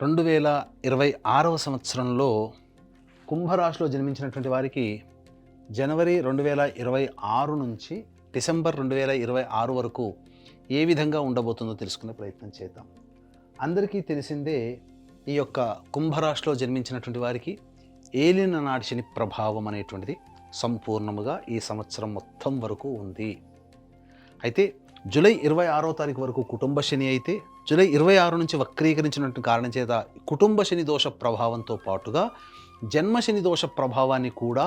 2026వ సంవత్సరంలో కుంభరాశిలో జన్మించినటువంటి వారికి జనవరి 2026 నుంచి డిసెంబర్ 2026 వరకు ఏ విధంగా ఉండబోతుందో తెలుసుకునే ప్రయత్నం చేద్దాం. అందరికీ తెలిసిందే, ఈ యొక్క కుంభరాశిలో జన్మించినటువంటి వారికి ఏలిన నాటి శని ప్రభావం అనేటువంటిది సంపూర్ణముగా ఈ సంవత్సరం మొత్తం వరకు ఉంది. అయితే జూలై 26వ తారీఖు వరకు కుటుంబ శని అయితే, జూలై 26 నుంచి వక్రీకరించినటువంటి కారణం చేత కుటుంబ శని దోష ప్రభావంతో పాటుగా జన్మ శని దోష ప్రభావాన్ని కూడా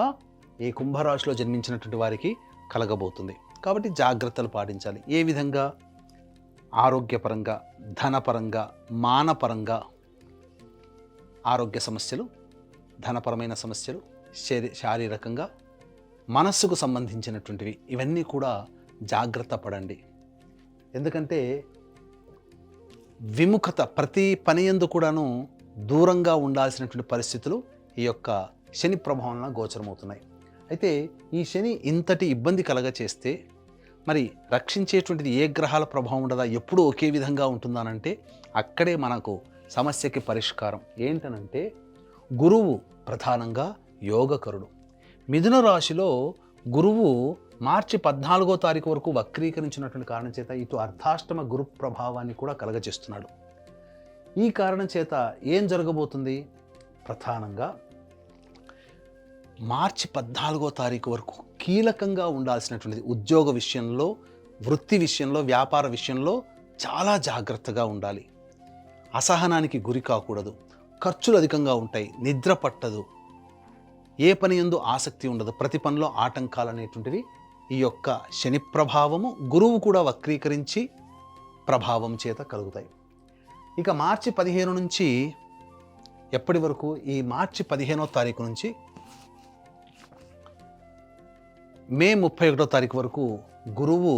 ఈ కుంభరాశిలో జన్మించినటువంటి వారికి కలగబోతుంది. కాబట్టి జాగ్రత్తలు పాటించాలి. ఏ విధంగా? ఆరోగ్యపరంగా, ధనపరంగా, మానపరంగా ఆరోగ్య సమస్యలు, ధనపరమైన సమస్యలు, శారీరకంగా, మనస్సుకు సంబంధించినటువంటివి, ఇవన్నీ కూడా జాగ్రత్త పడండి. ఎందుకంటే విముఖత, ప్రతి పని యందు కూడాను దూరంగా ఉండాల్సినటువంటి పరిస్థితులు ఈ యొక్క శని ప్రభావంలో గోచరమవుతున్నాయి. అయితే ఈ శని ఇంతటి ఇబ్బంది కలగచేస్తే మరి రక్షించేటువంటిది ఏ గ్రహాల ప్రభావం ఉండదా, ఎప్పుడూ ఒకే విధంగా ఉంటుందానంటే అక్కడే మనకు సమస్యకి పరిష్కారం ఏంటనంటే గురువు ప్రధానంగా యోగకరుడు. మిథున రాశిలో గురువు మార్చి 14వ తారీఖు వరకు వక్రీకరించినటువంటి కారణం చేత ఇటు అర్ధాష్టమ గురు ప్రభావాన్ని కూడా కలగజేస్తున్నాడు. ఈ కారణం చేత ఏం జరగబోతుంది? ప్రధానంగా మార్చి 14వ తారీఖు వరకు కీలకంగా ఉండాల్సినటువంటిది ఉద్యోగ విషయంలో, వృత్తి విషయంలో, వ్యాపార విషయంలో చాలా జాగ్రత్తగా ఉండాలి. అసహనానికి గురి కాకూడదు. ఖర్చులు అధికంగా ఉంటాయి, నిద్ర పట్టదు, ఏ పని యందు ఆసక్తి ఉండదు, ప్రతి పనిలో ఆటంకాలు అనేటువంటివి ఈ యొక్క శని ప్రభావము, గురువు కూడా వక్రీకరించి ప్రభావం చేత కలుగుతాయి. ఇక మార్చి 15 నుంచి ఎప్పటి వరకు? ఈ మార్చి 15వ తారీఖు నుంచి మే 31వ తారీఖు వరకు గురువు